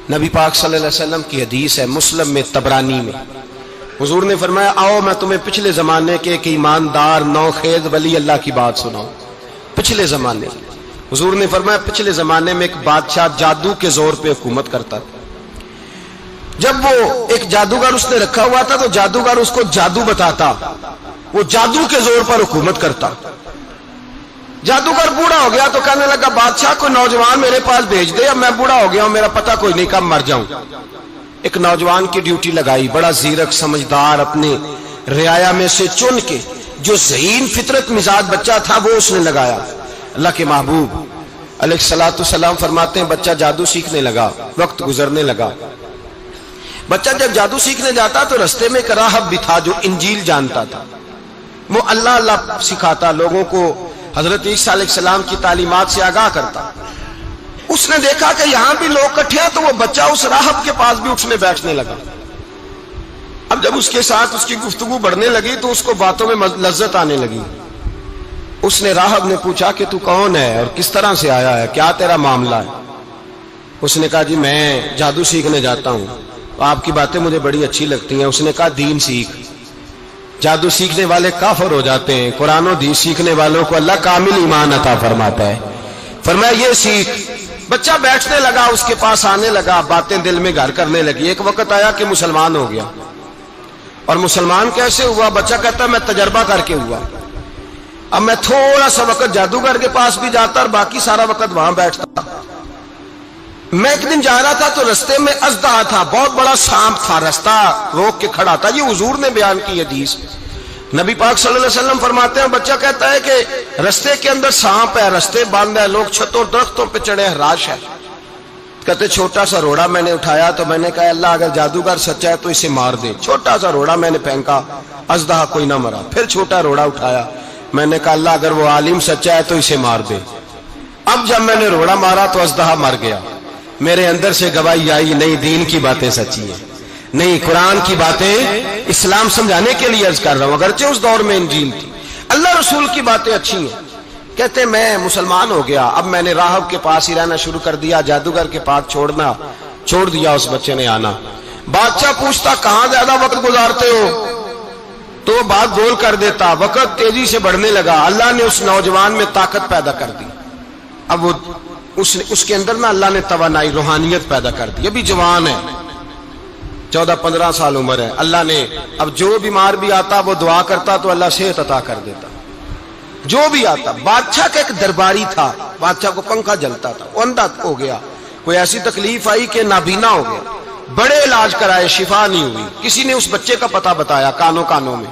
نبی پاک صلی اللہ علیہ وسلم کی حدیث ہے مسلم میں طبرانی میں، حضور نے فرمایا آؤ میں تمہیں پچھلے زمانے کے ایک ایماندار نوخیز ولی اللہ کی بات سناؤں۔ پچھلے زمانے حضور نے فرمایا پچھلے زمانے میں ایک بادشاہ جادو کے زور پہ حکومت کرتا تھا۔ جب وہ ایک جادوگر اس نے رکھا ہوا تھا تو جادوگر اس کو جادو بتاتا، وہ جادو کے زور پر حکومت کرتا۔ جادوگر بوڑھا ہو گیا تو کہنے لگا بادشاہ کوئی نوجوان میرے پاس بھیج دے، اب میں بوڑھا ہو گیا ہوں میرا پتہ کوئی نہیں کب مر جاؤں۔ ایک نوجوان کی ڈیوٹی لگائی، بڑا زیرک سمجھدار، اپنے رعایا میں سے چن کے جو ذہین فطرت مزاج بچہ تھا وہ اس نے لگایا۔ اللہ کے محبوب علیہ الصلوۃ والسلام فرماتے ہیں بچہ جادو سیکھنے لگا، وقت گزرنے لگا۔ بچہ جب جادو سیکھنے جاتا تو رستے میں ایک راہب بھی تھا جو انجیل جانتا تھا، وہ اللہ اللہ سکھاتا، لوگوں کو حضرت عیسیٰ علیہ السلام کی تعلیمات سے آگاہ کرتا۔ اس نے دیکھا کہ یہاں بھی لوگ اکٹھے ہیں تو وہ بچہ اس راہب کے پاس بھی اٹھنے بیٹھنے لگا۔ اب جب اس کے ساتھ اس کی گفتگو بڑھنے لگی تو اس کو باتوں میں لذت آنے لگی۔ اس نے راہب نے پوچھا کہ تو کون ہے اور کس طرح سے آیا ہے، کیا تیرا معاملہ ہے؟ اس نے کہا جی میں جادو سیکھنے جاتا ہوں، آپ کی باتیں مجھے بڑی اچھی لگتی ہیں۔ اس نے کہا دین سیکھ، جادو سیکھنے والے کافر ہو جاتے ہیں، قرآن و حدیث سیکھنے والوں کو اللہ کامل ایمان عطا فرماتا ہے۔ فرمایا یہ سیکھ۔ بچہ بیٹھنے لگا، اس کے پاس آنے لگا، باتیں دل میں گھر کرنے لگی۔ ایک وقت آیا کہ مسلمان ہو گیا، اور مسلمان کیسے ہوا؟ بچہ کہتا ہے میں تجربہ کر کے ہوا۔ اب میں تھوڑا سا وقت جادوگر کے پاس بھی جاتا اور باقی سارا وقت وہاں بیٹھتا۔ میں ایک دن جا رہا تھا تو رستے میں اژدہا تھا، بہت بڑا سانپ تھا، رستہ روک کے کھڑا تھا۔ یہ حضور نے بیان کی حدیث۔ نبی پاک صلی اللہ علیہ وسلم فرماتے ہیں بچہ کہتا ہے کہ رستے کے اندر سانپ ہے، رستے بند ہے، لوگ چھتوں درختوں پہ چڑھے ہیں، ہراش ہے۔ کہتے چھوٹا سا روڑا میں نے اٹھایا تو میں نے کہا اللہ اگر جادوگر سچا ہے تو اسے مار دے۔ چھوٹا سا روڑا میں نے پھینکا، اژدہا کوئی نہ مرا۔ پھر چھوٹا روڑا اٹھایا، میں نے کہا اللہ اگر وہ عالم سچا ہے تو اسے مار دے۔ اب جب میں نے روڑا مارا تو اژدہا مر گیا۔ میرے اندر سے گواہی آئی نہیں دین کی باتیں سچی ہیں، نہیں قرآن کی باتیں اسلام سمجھانے کے لیے عرض کر رہا ہوں، اگرچہ اس دور میں انجیل تھی، اللہ رسول کی باتیں اچھی ہیں۔ کہتے میں مسلمان ہو گیا، اب میں نے راہب کے پاس ہی رہنا شروع کر دیا، جادوگر کے پاس چھوڑ دیا اس بچے نے آنا۔ بادشاہ پوچھتا کہاں زیادہ وقت گزارتے ہو تو وہ بات گول کر دیتا، وقت تیزی سے بڑھنے لگا۔ اللہ نے اس نوجوان میں طاقت پیدا کر دی، اب وہ اس کے اندر نا اللہ نے توانائی روحانیت پیدا کر دی، ابھی جوان ہے، 14-15 سال عمر ہے۔ اللہ نے اب جو بیمار بھی آتا وہ دعا کرتا تو اللہ صحت عطا کر دیتا، جو بھی آتا۔ بادشاہ کا ایک درباری تھا، بادشاہ کو پنکھا جلتا تھا، وہ اندھا ہو گیا، کوئی ایسی تکلیف آئی کہ نابینا ہو گیا، بڑے علاج کرائے شفا نہیں ہوئی۔ کسی نے اس بچے کا پتہ بتایا کانوں میں،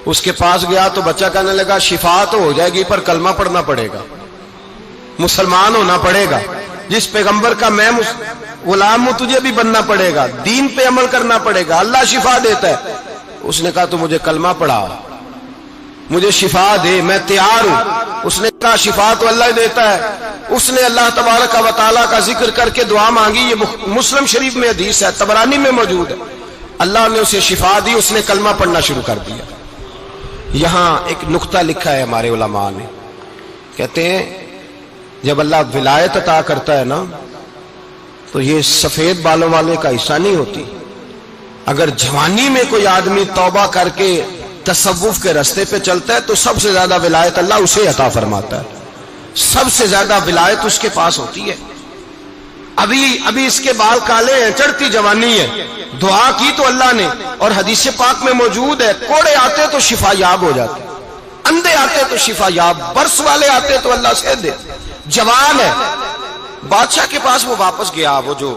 اس کے پاس گیا تو بچہ کہنے لگا شفا تو ہو جائے گی پر کلمہ پڑھنا پڑے گا، مسلمان ہونا پڑے گا، جس پیغمبر کا میں غلام ہوں تجھے بھی بننا پڑے گا، دین پہ عمل کرنا پڑے گا، اللہ شفا دیتا ہے۔ اس نے کہا تو مجھے کلمہ پڑھا، مجھے شفا دے، میں تیار ہوں۔ اس نے کہا شفا تو اللہ دیتا ہے۔ اس نے اللہ تبارک و تعالیٰ کا ذکر کر کے دعا مانگی، یہ مسلم شریف میں حدیث ہے، طبرانی میں موجود ہے۔ اللہ نے اسے شفا دی، اس نے کلمہ پڑھنا شروع کر دیا۔ یہاں ایک نقطہ لکھا ہے ہمارے علماء نے، کہتے ہیں جب اللہ ولایت عطا کرتا ہے نا تو یہ سفید بالوں والے کا حصہ نہیں ہوتی۔ اگر جوانی میں کوئی آدمی توبہ کر کے تصوف کے رستے پہ چلتا ہے تو سب سے زیادہ ولایت اللہ اسے عطا فرماتا ہے، سب سے زیادہ ولایت اس کے پاس ہوتی ہے۔ ابھی اس کے بال کالے ہیں، چڑھتی جوانی ہے، دعا کی تو اللہ نے، اور حدیث پاک میں موجود ہے کوڑے آتے تو شفا یاب ہو جاتے، اندھے آتے تو شفا یاب، برس والے آتے تو اللہ سے دے، جوان ہے۔ بادشاہ کے پاس وہ واپس گیا، وہ جو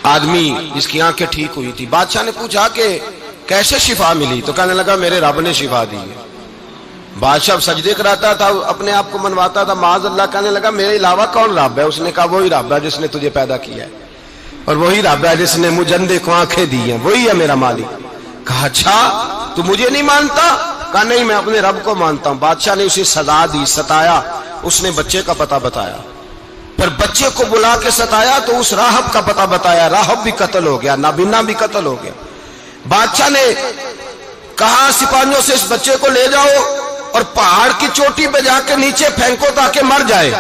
آدمی جس کی آنکھیں ٹھیک ہوئی تھی۔ بادشاہ نے پوچھا کہ کیسے شفا ملی؟ تو کہنے لگا میرے رب نے شفا دی ہے۔ بادشاہ سجدے کراتا تھا، اپنے آپ کو منواتا تھا معاذ اللہ، کہنے لگا میرے علاوہ کون رب ہے؟ اس نے کہا وہی رب ہے جس نے تجھے پیدا کیا ہے، اور وہی رب ہے جس نے مجھے اندھے کو آنکھیں دی ہیں، وہی ہے میرا مالک۔ کہا اچھا تو مجھے نہیں مانتا؟ کہا نہیں میں اپنے رب کو مانتا ہوں۔ بادشاہ نے اسے سزا دی، ستایا، اس نے بچے کا پتہ بتایا، پھر بچے کو بلا کے ستایا تو اس راہب کا پتہ بتایا، راہب بھی قتل ہو گیا، نابینا بھی قتل ہو گیا۔ بادشاہ نے کہا سپاہیوں سے اس بچے کو لے جاؤ اور پہاڑ کی چوٹی پہ جا کے نیچے پھینکو تاکہ مر جائے.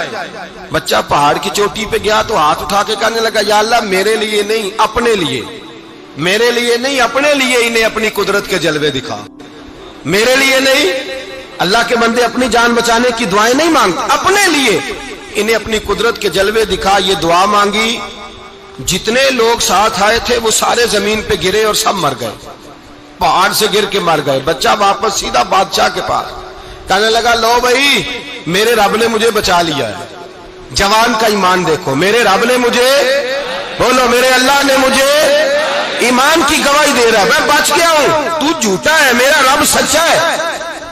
بچہ پہاڑ کی چوٹی پہ گیا تو ہاتھ اٹھا کے کہنے لگا یا اللہ میرے لیے نہیں اپنے لیے، میرے لیے نہیں اپنے لیے انہیں اپنی قدرت کے جلوے دکھا. میرے لیے نہیں، اللہ کے بندے اپنی جان بچانے کی دعائیں نہیں مانگتے، اپنے لیے انہیں اپنی قدرت کے جلوے دکھا. یہ دعا مانگی، جتنے لوگ ساتھ آئے تھے وہ سارے زمین پہ گرے اور سب مر گئے، پہاڑ سے گر کے مر گئے. بچہ واپس سیدھا بادشاہ کے پاس کہنے لگا لو بھائی میرے رب نے مجھے بچا لیا ہے. جوان کا ایمان دیکھو، میرے رب نے مجھے، بولو میرے اللہ نے مجھے ایمان کی گواہی دے رہا ہے، میں بچ گیا ہوں، تو جھوٹا ہے، میرا رب سچا ہے.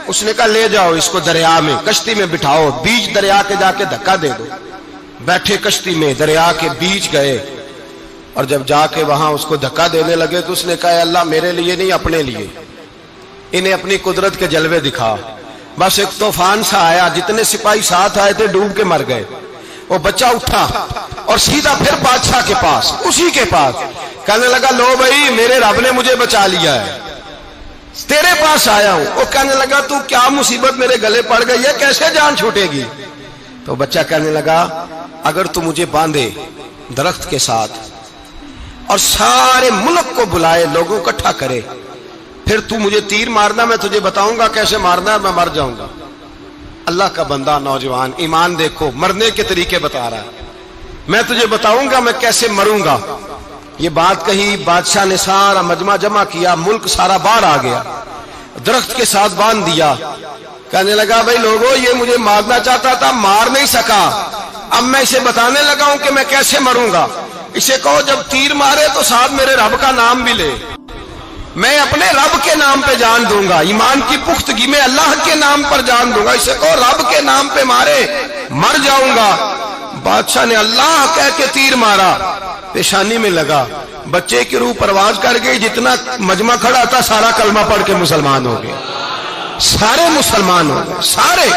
اس نے کہا لے جاؤ اس کو دریا میں، کشتی میں بٹھاؤ، بیچ دریا کے جا کے دھکا دے دو. بیٹھے کشتی میں، دریا کے بیچ گئے، اور جب جا کے وہاں اس کو دھکا دینے لگے تو اس نے کہا اللہ میرے لیے نہیں اپنے لیے انہیں اپنی قدرت کے جلوے دکھا. بس ایک طوفان سا آیا، جتنے سپاہی ساتھ آئے تھے ڈوب کے مر گئے. وہ بچہ اٹھا اور سیدھا پھر بادشاہ کے پاس، اسی کے پاس کہنے لگا لو بھائی میرے رب نے مجھے بچا لیا ہے، تیرے پاس آیا ہوں. وہ کہنے لگا تو کیا مصیبت میرے گلے پڑ گئی ہے، کیسے جان چھوٹے گی؟ تو بچہ کہنے لگا اگر تو مجھے باندھے درخت کے ساتھ اور سارے ملک کو بلائے، لوگوں کو اکٹھا کرے، پھر تو مجھے تیر مارنا، میں تجھے بتاؤں گا کیسے مارنا ہے، میں مر جاؤں گا. اللہ کا بندہ نوجوان ایمان دیکھو، مرنے کے طریقے بتا رہا ہے، میں تجھے بتاؤں گا میں کیسے مروں گا. یہ بات کہی، بادشاہ نے سارا مجمع جمع کیا، ملک سارا باہر آ گیا، درخت کے ساتھ باندھ دیا. کہنے لگا بھائی لوگوں یہ مجھے مارنا چاہتا تھا، مار نہیں سکا، اب میں اسے بتانے لگا ہوں کہ میں کیسے مروں گا. اسے کہو جب تیر مارے تو ساتھ میرے رب کا نام بھی لے، میں اپنے رب کے نام پہ جان دوں گا، ایمان کی پختگی میں اللہ کے نام پر جان دوں گا. اسے کہو رب کے نام پہ مارے، مر جاؤں گا. بادشاہ نے اللہ کہہ کے تیر مارا، پیشانی میں لگا، بچے کی روح پرواز کر گئی. جتنا مجمع کھڑا تھا سارا کلمہ پڑھ کے مسلمان ہو گئے، سارے مسلمان ہو گئے سارے.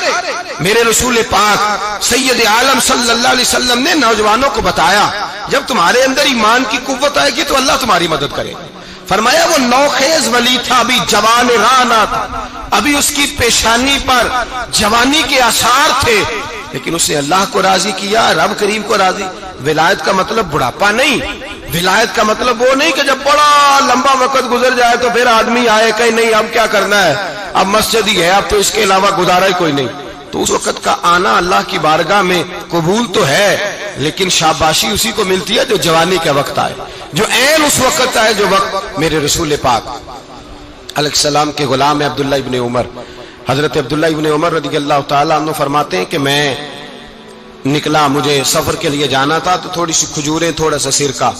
میرے رسول پاک سید عالم صلی اللہ علیہ وسلم نے نوجوانوں کو بتایا جب تمہارے اندر ایمان کی قوت آئے گی تو اللہ تمہاری مدد کرے. فرمایا وہ نوخیز ولی تھا، ابھی جوان رانا تھا، ابھی اس کی پیشانی پر جوانی کے آثار تھے، لیکن اس نے اللہ کو راضی کیا، رب کریم کو راضی. ولایت کا مطلب بڑھاپا نہیں، ولایت کا مطلب وہ نہیں کہ جب بڑا لمبا وقت گزر جائے تو پھر آدمی آئے کہ نہیں اب کیا کرنا ہے، اب مسجد ہی ہے، اب تو اس کے علاوہ گزارا ہی کوئی نہیں. تو اس وقت کا آنا اللہ کی بارگاہ میں قبول تو ہے، لیکن شاباشی اسی کو ملتی ہے جو جوانی کا وقت آئے، جو عین اس وقت آئے جو وقت میرے رسول پاک علیہ السلام کے غلام عبداللہ ابن عمر، حضرت عبداللہ ابن عمر رضی اللہ تعالیٰ عنہ فرماتے ہیں کہ میں نکلا، مجھے سفر کے لیے جانا تھا، تو تھوڑی سی کھجوریں، تھوڑا سا سرکہ،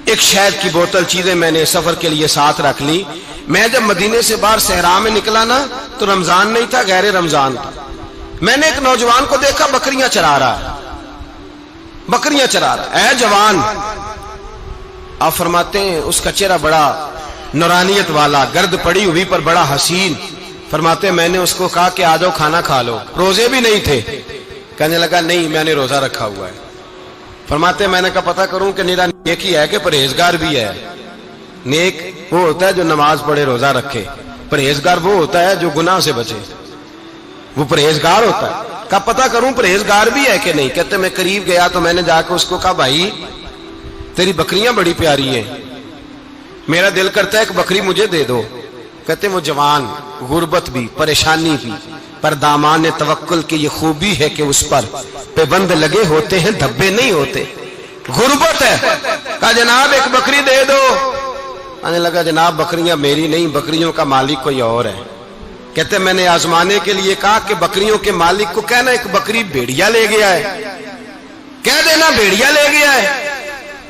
ایک شہد کی بوتل، چیزیں میں نے سفر کے لیے ساتھ رکھ لی. میں جب مدینے سے باہر صحرا میں نکلا نا تو رمضان نہیں تھا، غیر رمضان تھا. میں نے ایک نوجوان کو دیکھا بکریاں چرا رہا ہے، بکریاں چرا رہا ہے. اے جوان، آپ فرماتے ہیں اس کا چہرہ بڑا نورانیت والا، گرد پڑی ہوئی پر بڑا حسین. فرماتے ہیں میں نے اس کو کہا کہ آ جاؤ کھانا کھا لو، روزے بھی نہیں تھے. کہنے لگا نہیں میں نے روزہ رکھا ہوا ہے. فرماتے ہیں میں نے کہا پتہ کروں کہ نیرا نیک ہی ہے کہ پرہیزگار بھی ہے. نیک وہ ہوتا ہے جو نماز پڑھے روزہ رکھے، پرہیزگار وہ ہوتا ہے جو گناہ سے بچے، وہ پرہیزگار ہوتا ہے. کہا پتہ کروں پرہیزگار بھی ہے کہ نہیں. کہتے میں قریب گیا تو میں نے جا کے اس کو کہا بھائی تیری بکریاں بڑی پیاری ہیں، میرا دل کرتا ہے ایک بکری مجھے دے دو. کہتے وہ جوان، غربت بھی، پریشانی بھی، پر دامان توکل کی یہ خوبی ہے کہ اس پر پابند لگے ہوتے ہیں، دھبے نہیں ہوتے. غربت ہے. کہا جناب ایک بکری دے دو. آنے لگا جناب بکریاں میری نہیں، بکریوں کا مالک کوئی اور ہے. کہتے میں نے آزمانے کے لیے کہا کہ بکریوں کے مالک کو کہنا ایک بکری بھیڑیا لے گیا ہے، کہہ دینا بھیڑیا لے گیا ہے.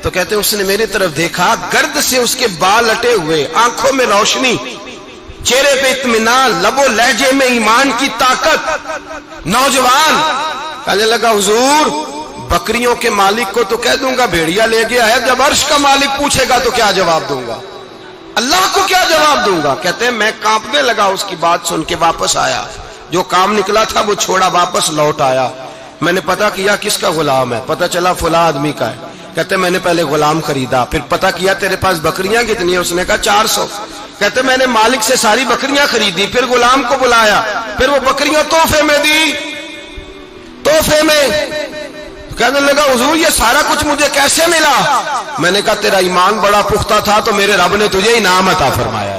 تو کہتے اس نے میری طرف دیکھا، گرد سے اس کے بال لٹے ہوئے، آنکھوں میں روشنی، چہرے پہ اطمینان، لب و لہجے میں ایمان کی طاقت. نوجوان کہنے لگا حضور بکریوں کے مالک کو تو کہہ دوں گا بھیڑیا لے گیا ہے، جب عرش کا مالک پوچھے گا تو کیا جواب دوں گا، اللہ کو کیا جواب دوں گا. کہتے ہیں میں کانپنے لگا، اس کی بات سن کے واپس آیا، جو کام نکلا تھا وہ چھوڑا، واپس لوٹ آیا. میں نے پتہ کیا کس کا غلام ہے، پتہ چلا فلاں آدمی کا ہے. کہتے میں نے پہلے غلام خریدا، پھر پتہ کیا تیرے پاس بکریاں کتنی ہیں، اس نے کہا 400. کہتے میں نے مالک سے ساری بکریاں خریدی، پھر غلام کو بلایا، پھر وہ بکریاں تحفے میں دی، تحفے میں۔ کہنے لگا حضور یہ سارا کچھ مجھے کیسے ملا؟ میں نے کہا تیرا ایمان بڑا پختہ تھا تو میرے رب نے تجھے انعام عطا فرمایا۔